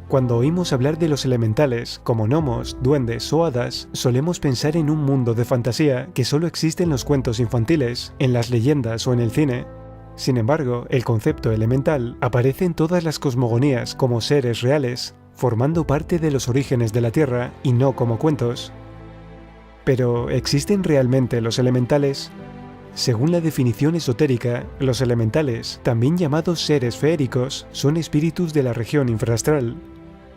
Cuando oímos hablar de los elementales, como gnomos, duendes o hadas, solemos pensar en un mundo de fantasía que solo existe en los cuentos infantiles, en las leyendas o en el cine. Sin embargo, el concepto elemental aparece en todas las cosmogonías como seres reales, formando parte de los orígenes de la Tierra y no como cuentos. Pero, ¿existen realmente los elementales? Según la definición esotérica, los elementales, también llamados seres feéricos, son espíritus de la región infrastral.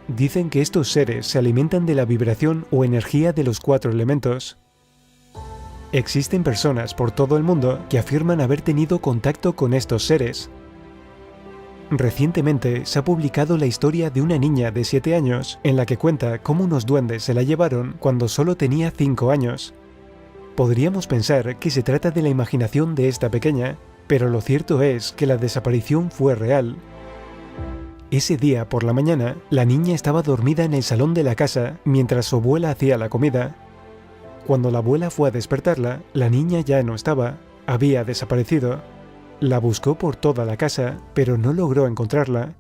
Dicen que estos seres se alimentan de la vibración o energía de los 4 elementos. Existen personas por todo el mundo que afirman haber tenido contacto con estos seres. Recientemente se ha publicado la historia de una niña de 7 años en la que cuenta cómo unos duendes se la llevaron cuando solo tenía 5 años. Podríamos pensar que se trata de la imaginación de esta pequeña, pero lo cierto es que la desaparición fue real. Ese día por la mañana, la niña estaba dormida en el salón de la casa mientras su abuela hacía la comida. Cuando la abuela fue a despertarla, la niña ya no estaba, había desaparecido. La buscó por toda la casa, pero no logró encontrarla.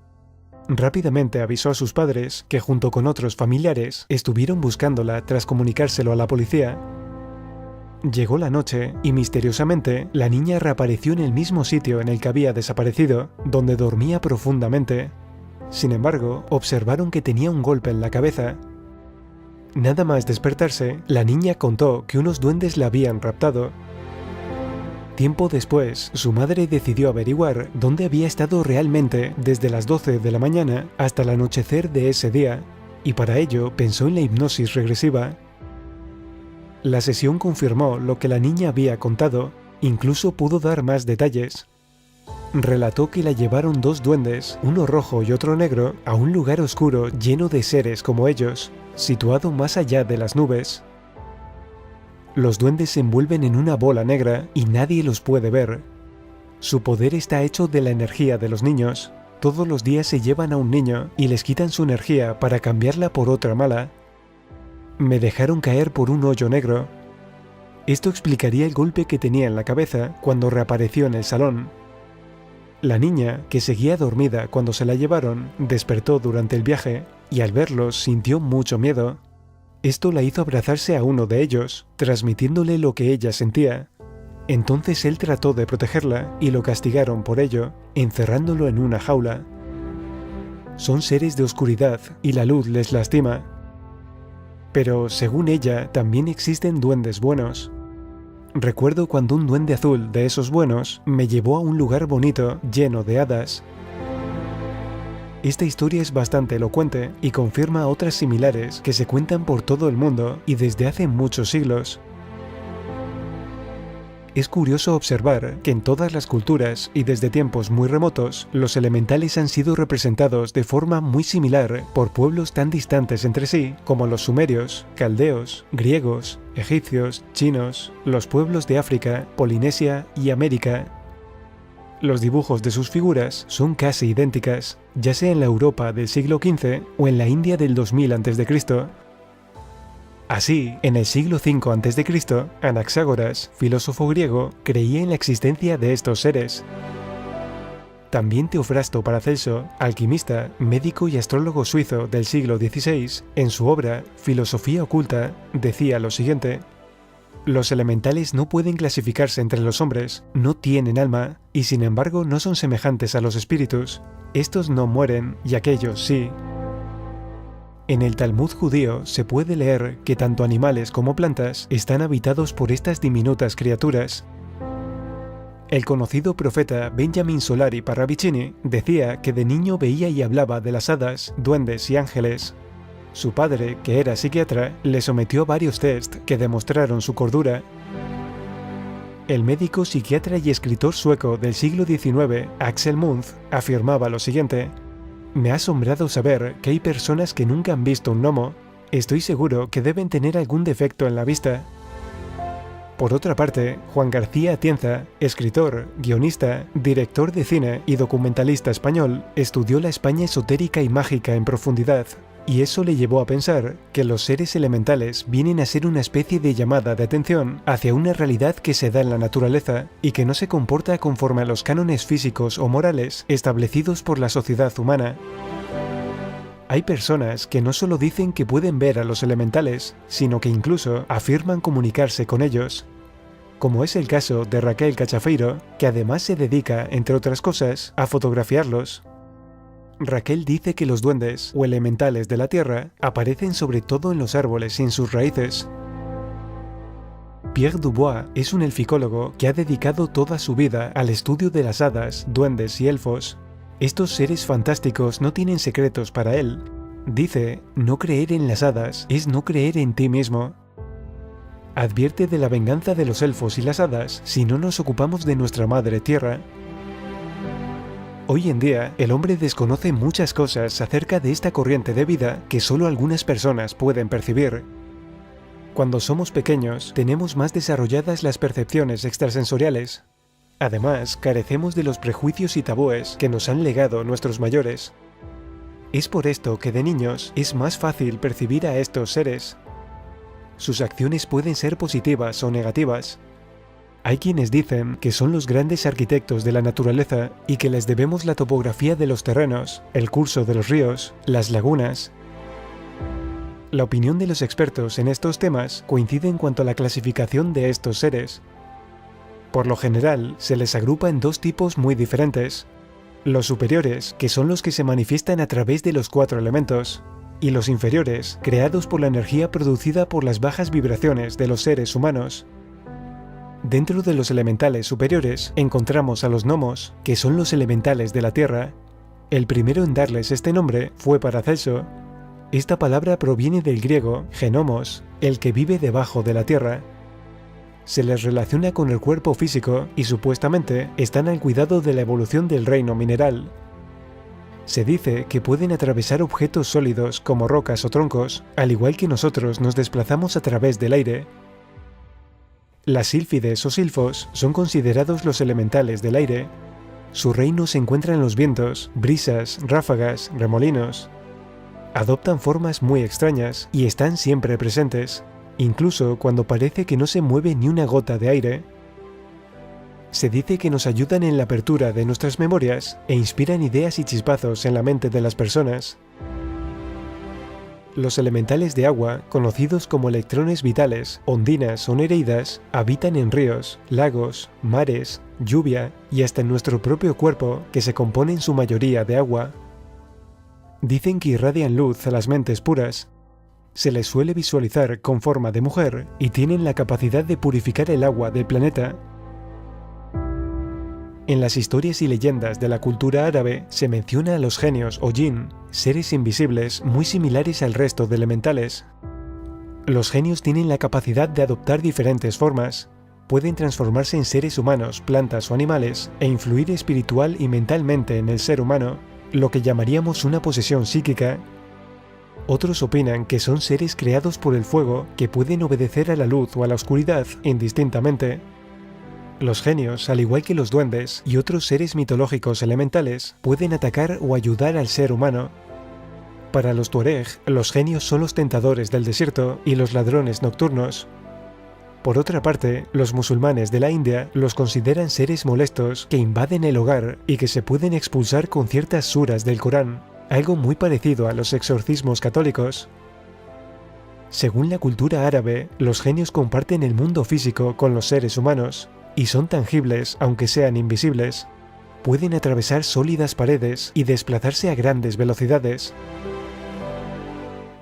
Rápidamente avisó a sus padres, que junto con otros familiares estuvieron buscándola tras comunicárselo a la policía. Llegó la noche y misteriosamente la niña reapareció en el mismo sitio en el que había desaparecido, donde dormía profundamente. Sin embargo, observaron que tenía un golpe en la cabeza. Nada más despertarse, la niña contó que unos duendes la habían raptado. Tiempo después, su madre decidió averiguar dónde había estado realmente desde las 12 de la mañana hasta el anochecer de ese día, y para ello pensó en la hipnosis regresiva. La sesión confirmó lo que la niña había contado, incluso pudo dar más detalles. Relató que la llevaron 2 duendes, uno rojo y otro negro, a un lugar oscuro lleno de seres como ellos, situado más allá de las nubes. Los duendes se envuelven en una bola negra y nadie los puede ver. Su poder está hecho de la energía de los niños. Todos los días se llevan a un niño y les quitan su energía para cambiarla por otra mala. Me dejaron caer por un hoyo negro. Esto explicaría el golpe que tenía en la cabeza cuando reapareció en el salón. La niña, que seguía dormida cuando se la llevaron, despertó durante el viaje y al verlos sintió mucho miedo. Esto la hizo abrazarse a uno de ellos, transmitiéndole lo que ella sentía. Entonces él trató de protegerla y lo castigaron por ello, encerrándolo en una jaula. Son seres de oscuridad y la luz les lastima. Pero, según ella, también existen duendes buenos. Recuerdo cuando un duende azul de esos buenos me llevó a un lugar bonito lleno de hadas. Esta historia es bastante elocuente y confirma otras similares que se cuentan por todo el mundo y desde hace muchos siglos. Es curioso observar que en todas las culturas y desde tiempos muy remotos, los elementales han sido representados de forma muy similar por pueblos tan distantes entre sí como los sumerios, caldeos, griegos, egipcios, chinos, los pueblos de África, Polinesia y América. Los dibujos de sus figuras son casi idénticas, ya sea en la Europa del siglo XV o en la India del 2000 a.C. Así, en el siglo V a.C., Anaxágoras, filósofo griego, creía en la existencia de estos seres. También Teofrasto Paracelso, alquimista, médico y astrólogo suizo del siglo XVI, en su obra Filosofía oculta, decía lo siguiente: los elementales no pueden clasificarse entre los hombres, no tienen alma, y sin embargo no son semejantes a los espíritus. Estos no mueren, y aquellos sí. En el Talmud judío se puede leer que tanto animales como plantas están habitados por estas diminutas criaturas. El conocido profeta Benjamin Solari Parravicini decía que de niño veía y hablaba de las hadas, duendes y ángeles. Su padre, que era psiquiatra, le sometió a varios test que demostraron su cordura. El médico, psiquiatra y escritor sueco del siglo XIX, Axel Munthe, afirmaba lo siguiente: me ha asombrado saber que hay personas que nunca han visto un gnomo. Estoy seguro que deben tener algún defecto en la vista. Por otra parte, Juan García Atienza, escritor, guionista, director de cine y documentalista español, estudió la España esotérica y mágica en profundidad, y eso le llevó a pensar que los seres elementales vienen a ser una especie de llamada de atención hacia una realidad que se da en la naturaleza y que no se comporta conforme a los cánones físicos o morales establecidos por la sociedad humana. Hay personas que no solo dicen que pueden ver a los elementales, sino que incluso afirman comunicarse con ellos, como es el caso de Raquel Cachafeiro, que además se dedica, entre otras cosas, a fotografiarlos. Raquel dice que los duendes, o elementales de la tierra, aparecen sobre todo en los árboles y en sus raíces. Pierre Dubois es un elficólogo que ha dedicado toda su vida al estudio de las hadas, duendes y elfos. Estos seres fantásticos no tienen secretos para él. Dice, no creer en las hadas es no creer en ti mismo. Advierte de la venganza de los elfos y las hadas si no nos ocupamos de nuestra madre tierra. Hoy en día, el hombre desconoce muchas cosas acerca de esta corriente de vida que solo algunas personas pueden percibir. Cuando somos pequeños, tenemos más desarrolladas las percepciones extrasensoriales. Además, carecemos de los prejuicios y tabúes que nos han legado nuestros mayores. Es por esto que de niños es más fácil percibir a estos seres. Sus acciones pueden ser positivas o negativas. Hay quienes dicen que son los grandes arquitectos de la naturaleza y que les debemos la topografía de los terrenos, el curso de los ríos, las lagunas. La opinión de los expertos en estos temas coincide en cuanto a la clasificación de estos seres. Por lo general, se les agrupa en dos tipos muy diferentes. Los superiores, que son los que se manifiestan a través de los 4 elementos, y los inferiores, creados por la energía producida por las bajas vibraciones de los seres humanos. Dentro de los elementales superiores encontramos a los gnomos, que son los elementales de la tierra. El primero en darles este nombre fue Paracelso. Esta palabra proviene del griego genomos, el que vive debajo de la tierra. Se les relaciona con el cuerpo físico y supuestamente están al cuidado de la evolución del reino mineral. Se dice que pueden atravesar objetos sólidos como rocas o troncos, al igual que nosotros nos desplazamos a través del aire. Las sílfides o silfos son considerados los elementales del aire. Su reino se encuentra en los vientos, brisas, ráfagas, remolinos. Adoptan formas muy extrañas y están siempre presentes, incluso cuando parece que no se mueve ni una gota de aire. Se dice que nos ayudan en la apertura de nuestras memorias e inspiran ideas y chispazos en la mente de las personas. Los elementales de agua, conocidos como electrones vitales, ondinas o nereidas, habitan en ríos, lagos, mares, lluvia y hasta en nuestro propio cuerpo, que se compone en su mayoría de agua. Dicen que irradian luz a las mentes puras. Se les suele visualizar con forma de mujer y tienen la capacidad de purificar el agua del planeta. En las historias y leyendas de la cultura árabe se menciona a los genios o jinn, seres invisibles muy similares al resto de elementales. Los genios tienen la capacidad de adoptar diferentes formas, pueden transformarse en seres humanos, plantas o animales e influir espiritual y mentalmente en el ser humano, lo que llamaríamos una posesión psíquica. Otros opinan que son seres creados por el fuego que pueden obedecer a la luz o a la oscuridad indistintamente. Los genios, al igual que los duendes y otros seres mitológicos elementales, pueden atacar o ayudar al ser humano. Para los tuareg, los genios son los tentadores del desierto y los ladrones nocturnos. Por otra parte, los musulmanes de la India los consideran seres molestos que invaden el hogar y que se pueden expulsar con ciertas suras del Corán, algo muy parecido a los exorcismos católicos. Según la cultura árabe, los genios comparten el mundo físico con los seres humanos, y son tangibles aunque sean invisibles. Pueden atravesar sólidas paredes y desplazarse a grandes velocidades.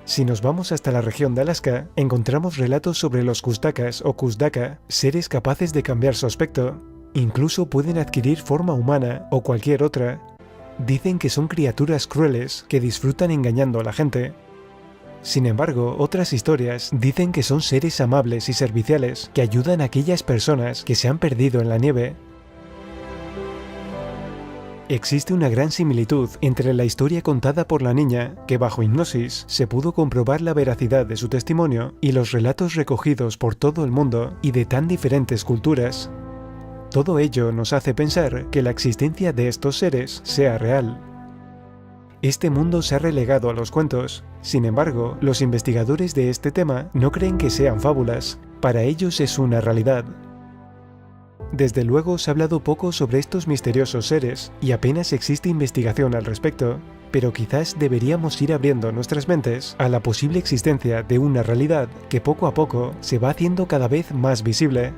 Si nos vamos hasta la región de Alaska, encontramos relatos sobre los kustakas o kusdaka, seres capaces de cambiar su aspecto. Incluso pueden adquirir forma humana o cualquier otra. Dicen que son criaturas crueles que disfrutan engañando a la gente. Sin embargo, otras historias dicen que son seres amables y serviciales que ayudan a aquellas personas que se han perdido en la nieve. Existe una gran similitud entre la historia contada por la niña, que bajo hipnosis se pudo comprobar la veracidad de su testimonio, y los relatos recogidos por todo el mundo y de tan diferentes culturas. Todo ello nos hace pensar que la existencia de estos seres sea real. Este mundo se ha relegado a los cuentos. Sin embargo, los investigadores de este tema no creen que sean fábulas. Para ellos es una realidad. Desde luego se ha hablado poco sobre estos misteriosos seres y apenas existe investigación al respecto. pero quizás deberíamos ir abriendo nuestras mentes a la posible existencia de una realidad que poco a poco se va haciendo cada vez más visible.